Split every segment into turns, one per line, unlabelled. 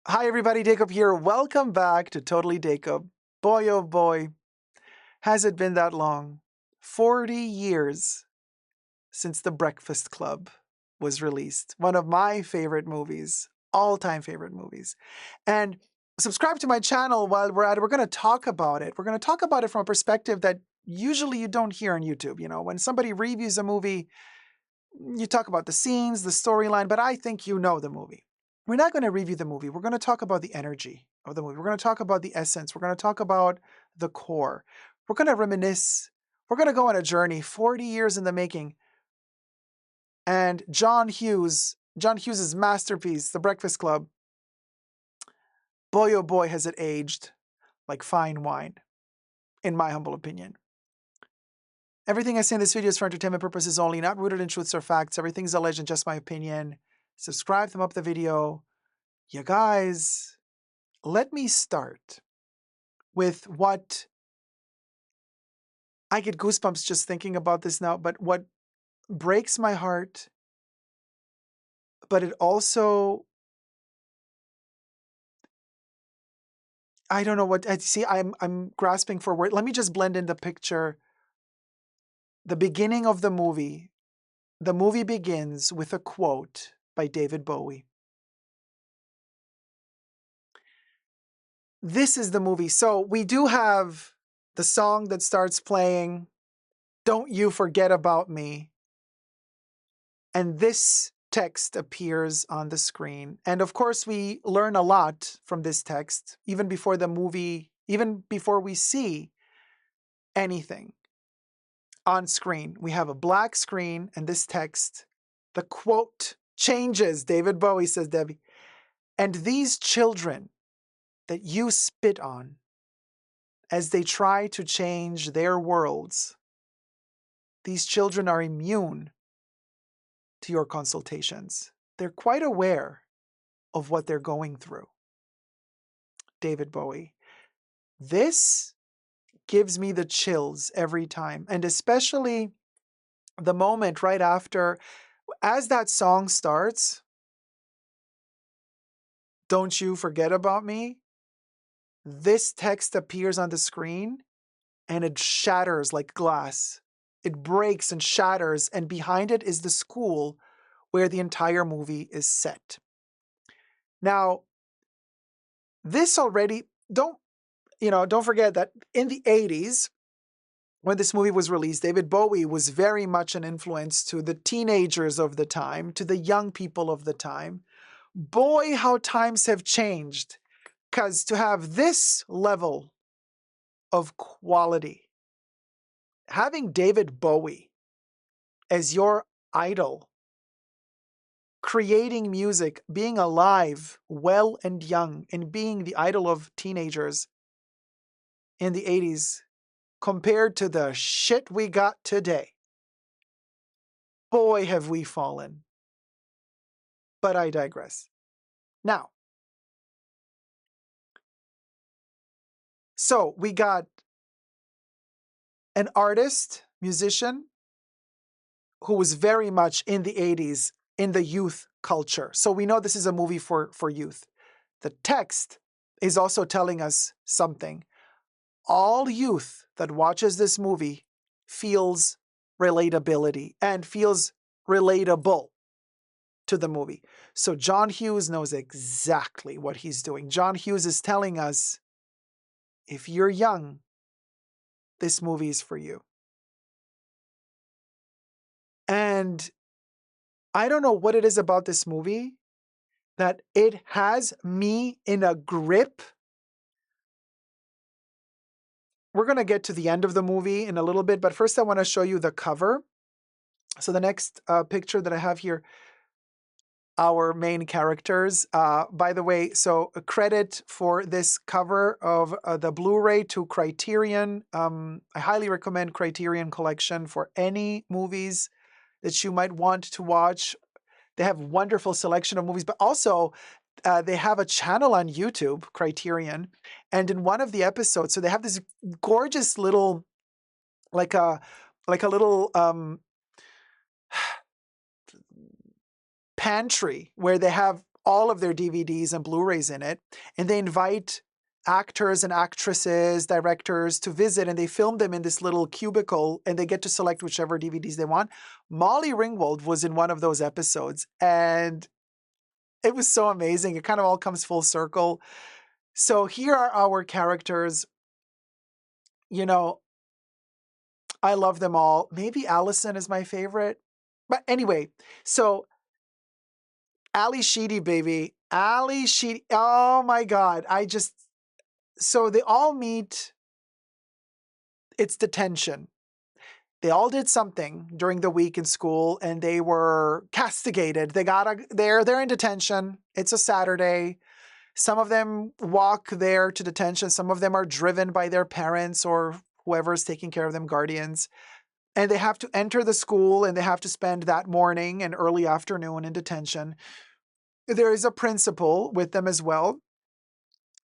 Hi everybody, Jacob here. Welcome back to Totally Jacob. Boy oh boy, has it been that long. 40 years since The Breakfast Club was released. One of my favorite movies, all-time favorite movies. And subscribe to my channel while we're at it. We're going to talk about it. We're going to talk about it from a perspective that usually you don't hear on YouTube. You know, when somebody reviews a movie, you talk about the scenes, the storyline, but I think you know the movie. We're not going to review the movie. We're going to talk about the energy of the movie. We're going to talk about the essence. We're going to talk about the core. We're going to reminisce. We're going to go on a journey 40 years in the making. And John Hughes's masterpiece, The Breakfast Club, boy oh boy has it aged like fine wine, in my humble opinion. Everything I say in this video is for entertainment purposes only, not rooted in truths or facts. Everything's alleged and just my opinion. Subscribe, thumb up the video. You guys, let me start with what I get goosebumps just thinking about this now, but what breaks my heart, but it also, I don't know what, I see, I'm grasping for word. Let me just blend in the picture. The beginning of the movie begins with a quote by David Bowie. This is the movie. So we do have the song that starts playing, Don't You Forget About Me. And this text appears on the screen. And of course, we learn a lot from this text, even before the movie, even before we see anything on screen. We have a black screen and this text, the quote changes. David Bowie says, Debbie, and these children that you spit on as they try to change their worlds, these children are immune to your consultations. They're quite aware of what they're going through. David Bowie. This gives me the chills every time, and especially the moment right after, as that song starts, Don't You Forget About Me, this text appears on the screen and it shatters like glass. It breaks and shatters, and behind it is the school where the entire movie is set. Now, this already, don't forget that in the 80s, when this movie was released, David Bowie was very much an influence to the teenagers of the time, to the young people of the time. Boy, how times have changed. Because to have this level of quality, having David Bowie as your idol, creating music, being alive, well and young, and being the idol of teenagers in the 80s, compared to the shit we got today, boy, have we fallen. But I digress. Now, so we got an artist, musician, who was very much in the 80s in the youth culture. So we know this is a movie for youth. The text is also telling us something. All youth that watches this movie feels relatability and feels relatable to the movie. So John Hughes knows exactly what he's doing. John Hughes is telling us, if you're young, this movie is for you. And I don't know what it is about this movie that it has me in a grip. We're going to get to the end of the movie in a little bit, but first I want to show you the cover. So the next picture that I have here, our main characters. By the way, so a credit for this cover of the Blu-ray to Criterion. I highly recommend Criterion Collection for any movies that you might want to watch. They have wonderful selection of movies, but also they have a channel on YouTube, Criterion, and in one of the episodes, so they have this gorgeous little, like a little pantry where they have all of their DVDs and Blu-rays in it, and they invite actors and actresses, directors to visit, and they film them in this little cubicle, and they get to select whichever DVDs they want. Molly Ringwald was in one of those episodes, and it was so amazing. It kind of all comes full circle. So here are our characters. You know, I love them all. Maybe Allison is my favorite. But anyway, so Ali Sheedy, baby. Ali Sheedy. Oh my God. So they all meet. It's detention. They all did something during the week in school and they were castigated. They're in detention. It's a Saturday. Some of them walk there to detention. Some of them are driven by their parents or whoever's taking care of them, guardians. And they have to enter the school and they have to spend that morning and early afternoon in detention. There is a principal with them as well.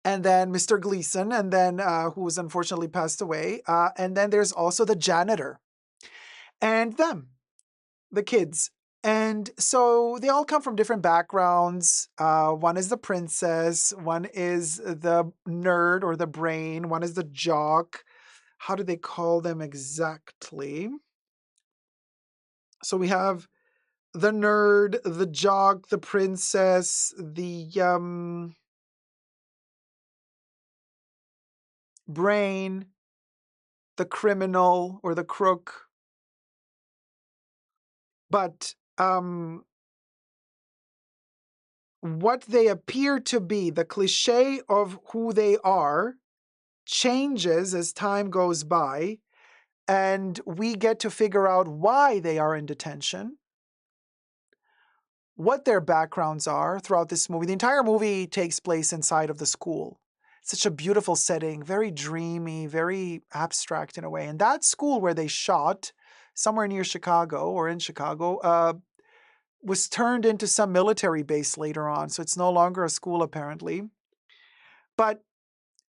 And then Mr. Gleason, and then who was unfortunately passed away. And then there's also the janitor and them, the kids. And so they all come from different backgrounds. One is the princess, one is the nerd or the brain, one is the jock. How do they call them exactly? So we have the nerd, the jock, the princess, the brain, the criminal or the crook. But what they appear to be, the cliche of who they are, changes as time goes by, and we get to figure out why they are in detention, what their backgrounds are throughout this movie. The entire movie takes place inside of the school. Such a beautiful setting, very dreamy, very abstract in a way. And that school where they shot, somewhere near Chicago or in Chicago, was turned into some military base later on. So it's no longer a school, apparently. But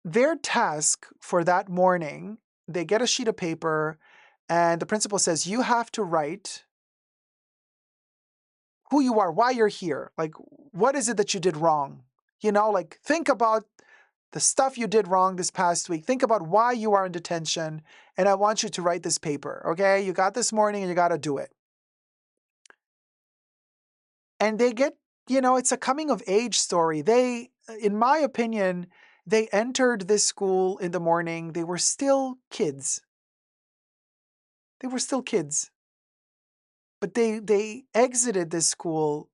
their task for that morning, they get a sheet of paper and the principal says, you have to write who you are, why you're here. Like, what is it that you did wrong? Like think about the stuff you did wrong this past week. Think about why you are in detention. And I want you to write this paper. Okay. You got this morning and you got to do it. And they get, it's a coming of age story. They, in my opinion, they entered this school in the morning. They were still kids. But they exited this school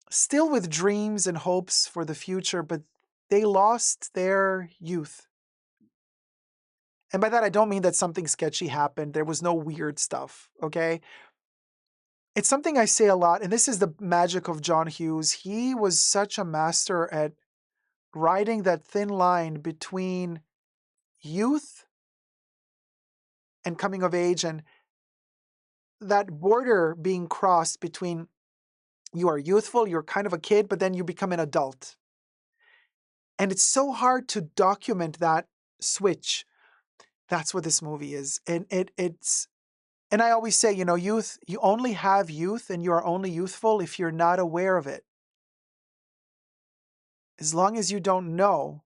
still with dreams and hopes for the future, but they lost their youth. And by that, I don't mean that something sketchy happened. There was no weird stuff, okay? It's something I say a lot, and this is the magic of John Hughes. He was such a master at riding that thin line between youth and coming of age, and that border being crossed between you are youthful, you're kind of a kid, but then you become an adult. And it's so hard to document that switch. That's what this movie is. And and I always say, youth, you only have youth and you are only youthful if you're not aware of it. As long as you don't know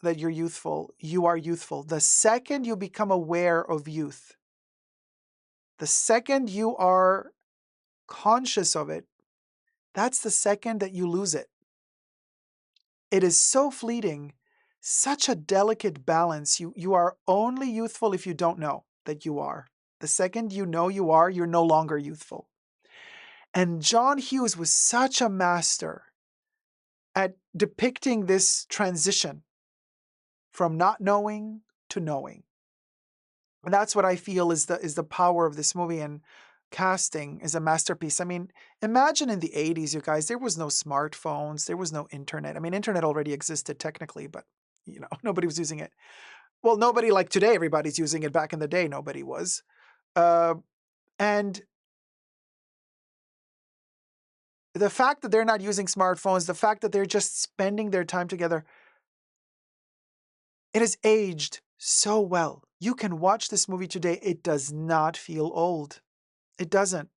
that you're youthful, you are youthful. The second you become aware of youth, the second you are conscious of it, that's the second that you lose it. It is so fleeting, such a delicate balance. You are only youthful if you don't know that you are. The second you know you are, you're no longer youthful. And John Hughes was such a master at depicting this transition from not knowing to knowing. And that's what I feel is the power of this movie, and casting is a masterpiece. I mean, imagine in the 80s, you guys, there was no smartphones, there was no internet. I mean, internet already existed technically, but nobody was using it. Well, nobody like today, everybody's using it. Back in the day, nobody was. And the fact that they're not using smartphones, the fact that they're just spending their time together, it has aged so well. You can watch this movie today. It does not feel old. It doesn't.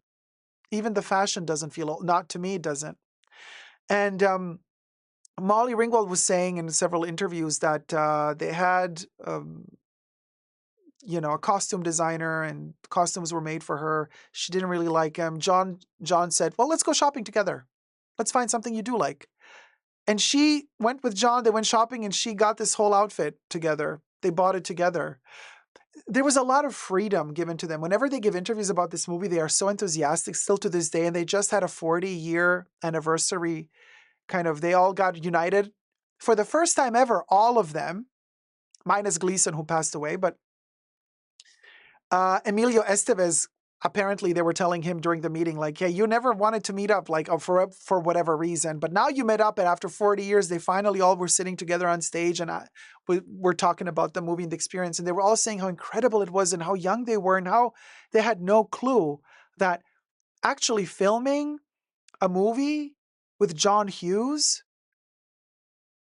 Even the fashion doesn't feel old. Not to me, it doesn't. And Molly Ringwald was saying in several interviews that they had, a costume designer, and costumes were made for her. She didn't really like him. John said, "Well, let's go shopping together. Let's find something you do like." And she went with John. They went shopping, and she got this whole outfit together. They bought it together. There was a lot of freedom given to them. Whenever they give interviews about this movie, they are so enthusiastic still to this day. And they just had a 40-year anniversary. They all got united for the first time ever. All of them, minus Gleason, who passed away, but Emilio Estevez, apparently they were telling him during the meeting, like, "Hey, you never wanted to meet up, like, for whatever reason, but now you met up, and after 40 years, they finally all were sitting together on stage, and we're talking about the movie and the experience, and they were all saying how incredible it was and how young they were and how they had no clue that actually filming a movie with John Hughes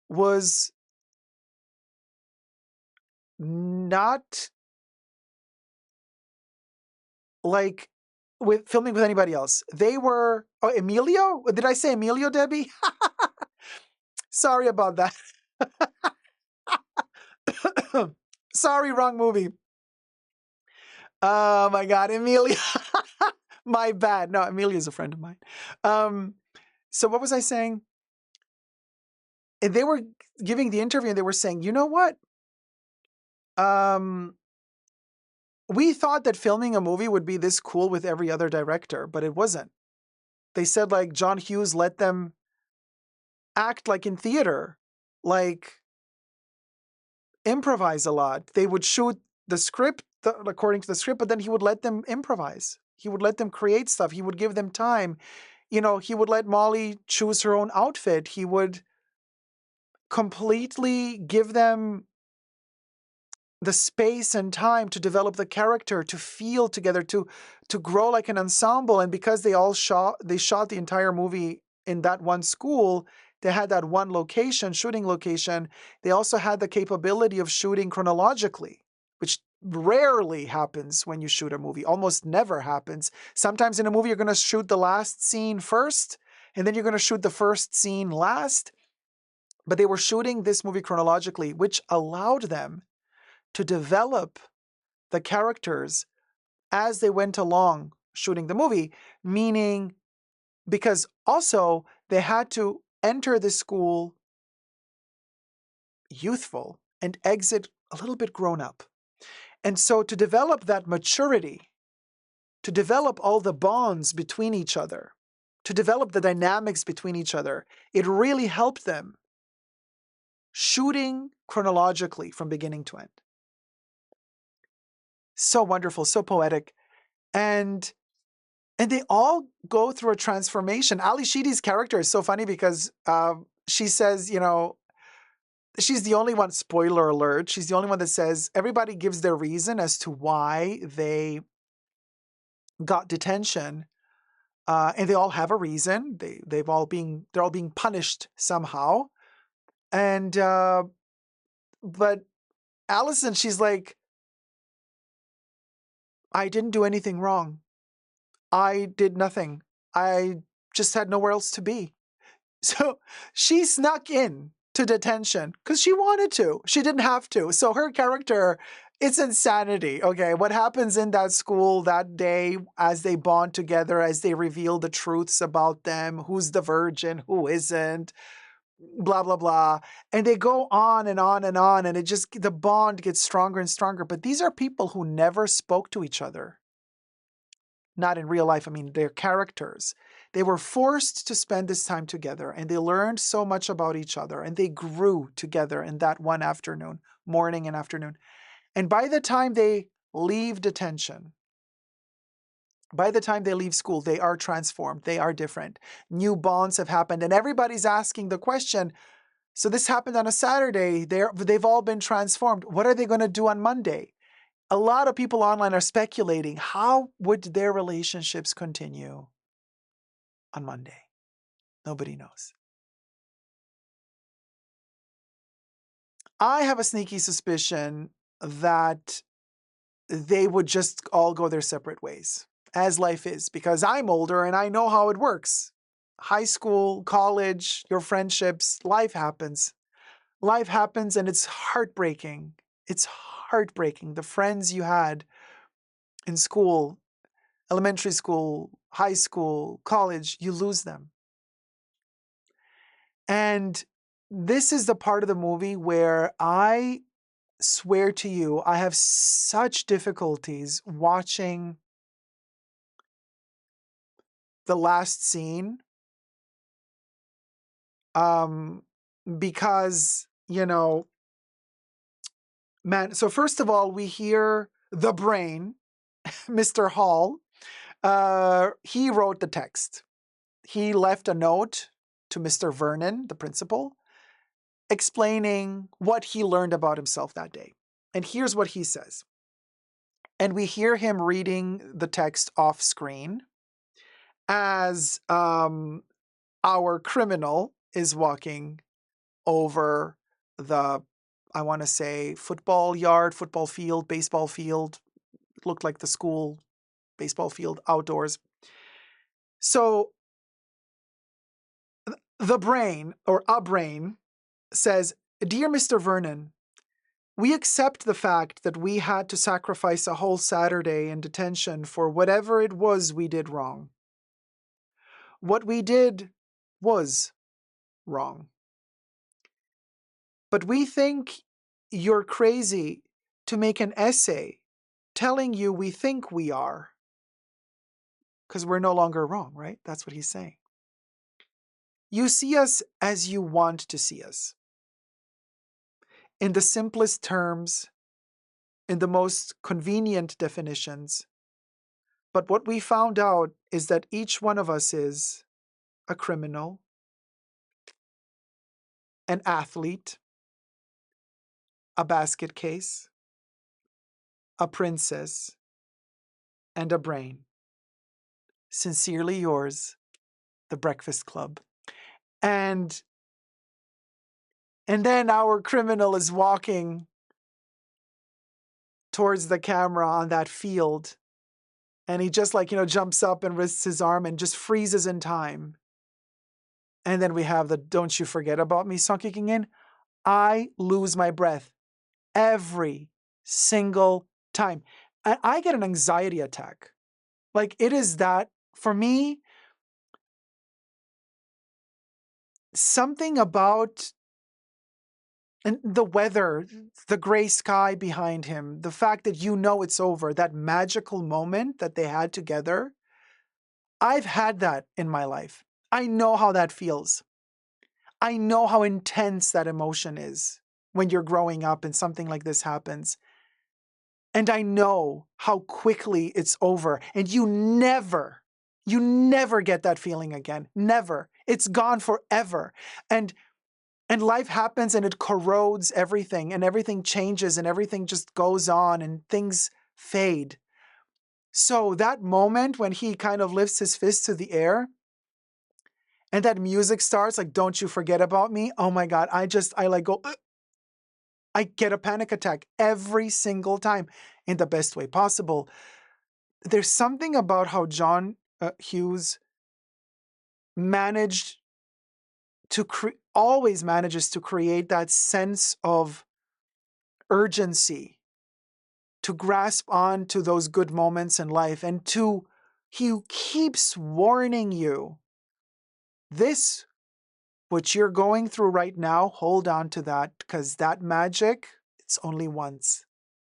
was not like with filming with anybody else. They were Emilio. Did I say Emilio, Debbie? Sorry about that. Sorry, wrong movie. Oh my God, Emilio. My bad. No, Emilio's a friend of mine. So what was I saying? And they were giving the interview, and they were saying, "You know what? We thought that filming a movie would be this cool with every other director, but it wasn't." They said, like, John Hughes let them act like in theater, like improvise a lot. They would shoot the script according to the script, but then he would let them improvise. He would let them create stuff. He would give them time. He would let Molly choose her own outfit. He would completely give them the space and time to develop the character, to feel together, to grow like an ensemble. And because they shot the entire movie in that one school, they had that one shooting location. They also had the capability of shooting chronologically, which rarely happens when you shoot a movie. Almost never happens. Sometimes in a movie, you're going to shoot the last scene first, and then you're going to shoot the first scene last. But they were shooting this movie chronologically, which allowed them to develop the characters as they went along shooting the movie, meaning because also they had to enter the school youthful and exit a little bit grown up. And so to develop that maturity, to develop all the bonds between each other, to develop the dynamics between each other, it really helped them shooting chronologically from beginning to end. So wonderful, so poetic. And they all go through a transformation. Ali Sheedy's character is so funny because she says, she's the only one, spoiler alert, she's the only one that says everybody gives their reason as to why they got detention. And they all have a reason. They're all being punished somehow. And but Allison, she's like, "I didn't do anything wrong. I did nothing. I just had nowhere else to be." So she snuck in to detention because she wanted to. She didn't have to. So her character, it's insanity. Okay, what happens in that school that day as they bond together, as they reveal the truths about them, who's the virgin, who isn't, blah, blah, blah. And they go on and on and on, and the bond gets stronger and stronger. But these are people who never spoke to each other. Not in real life. I mean, they're characters. They were forced to spend this time together, and they learned so much about each other, and they grew together in that one afternoon, morning and afternoon. And by the time they leave detention, by the time they leave school, they are transformed. They are different. New bonds have happened, and everybody's asking the question, so this happened on a Saturday. They've all been transformed. What are they going to do on Monday? A lot of people online are speculating, how would their relationships continue on Monday? Nobody knows. I have a sneaky suspicion that they would just all go their separate ways. as life is, because I'm older and I know how it works. High school, college, your friendships, life happens. Life happens and it's heartbreaking. It's heartbreaking. The friends you had in school, elementary school, high school, college, you lose them. And this is the part of the movie where I swear to you, I have such difficulties watching the last scene, because, man, so first of all, we hear the brain, Mr. Hall. He wrote the text. He left a note to Mr. Vernon, the principal, explaining what he learned about himself that day. And here's what he says. And we hear him reading the text off screen as our criminal is walking over the, I want to say, football yard, football field, baseball field. It looked like the school baseball field outdoors. So the brain, or a brain, says, "Dear Mr. Vernon, we accept the fact that we had to sacrifice a whole Saturday in detention for whatever it was we did wrong. What we did was wrong. But we think you're crazy to make an essay telling you we think we are." Because we're no longer wrong, right? That's what he's saying. "You see us as you want to see us. In the simplest terms, in the most convenient definitions. But what we found out is that each one of us is a criminal, an athlete, a basket case, a princess, and a brain. Sincerely yours, The Breakfast Club." And then our criminal is walking towards the camera on that field. And he just jumps up and wrists his arm and just freezes in time. And then we have the "Don't You Forget About Me" song kicking in. I lose my breath every single time. And I get an anxiety attack. It is that, for me, something about and the weather, the gray sky behind him, the fact that it's over, that magical moment that they had together. I've had that in my life. I know how that feels. I know how intense that emotion is when you're growing up and something like this happens. And I know how quickly it's over. And you never get that feeling again. Never. It's gone forever. And life happens and it corrodes everything, and everything changes and everything just goes on and things fade. So that moment when he kind of lifts his fist to the air and that music starts, like "Don't You Forget About Me." Oh my God. I go, "Ugh." I get a panic attack every single time in the best way possible. There's something about how John Hughes managed to always manages to create that sense of urgency, to grasp on to those good moments in life, and he keeps warning you, this, what you're going through right now, hold on to that, because that magic, it's only once.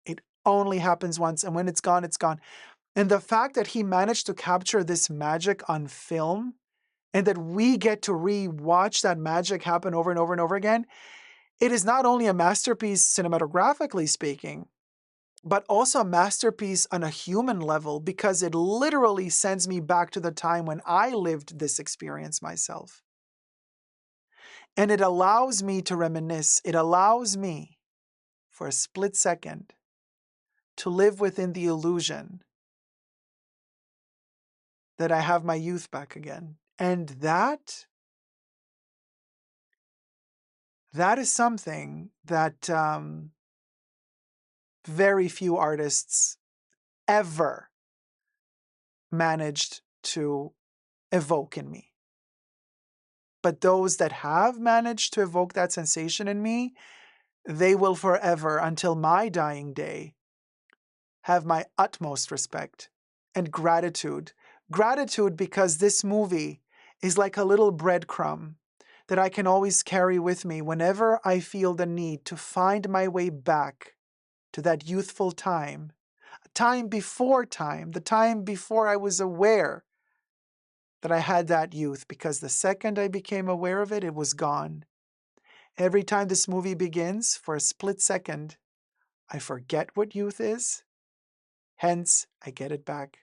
It only happens once, and when it's gone, it's gone. And the fact that he managed to capture this magic on film, and that we get to re-watch that magic happen over and over and over again, it is not only a masterpiece cinematographically speaking, but also a masterpiece on a human level, because it literally sends me back to the time when I lived this experience myself. And it allows me to reminisce. It allows me, for a split second, to live within the illusion that I have my youth back again. And that is something that very few artists ever managed to evoke in me. But those that have managed to evoke that sensation in me, they will forever, until my dying day, have my utmost respect and gratitude. Gratitude because this movie is like a little breadcrumb that I can always carry with me whenever I feel the need to find my way back to that youthful time, a time, the time before I was aware that I had that youth, because the second I became aware of it, it was gone. Every time this movie begins, for a split second, I forget what youth is. Hence, I get it back.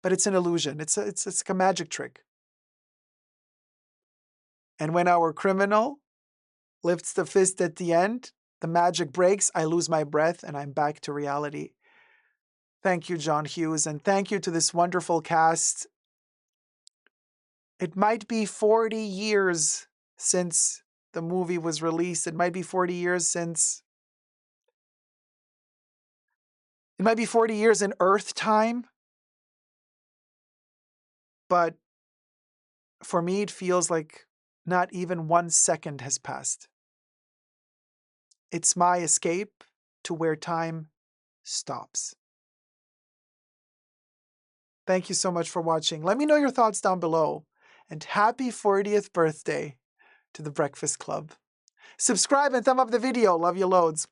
But it's an illusion. It's like a magic trick. And when our criminal lifts the fist at the end, the magic breaks, I lose my breath, and I'm back to reality. Thank you, John Hughes, and thank you to this wonderful cast. It might be 40 years since the movie was released. It might be 40 years in Earth time. But for me, it feels like not even 1 second has passed. It's my escape to where time stops. Thank you so much for watching. Let me know your thoughts down below. And happy 40th birthday to the Breakfast Club. Subscribe and thumb up the video. Love you loads.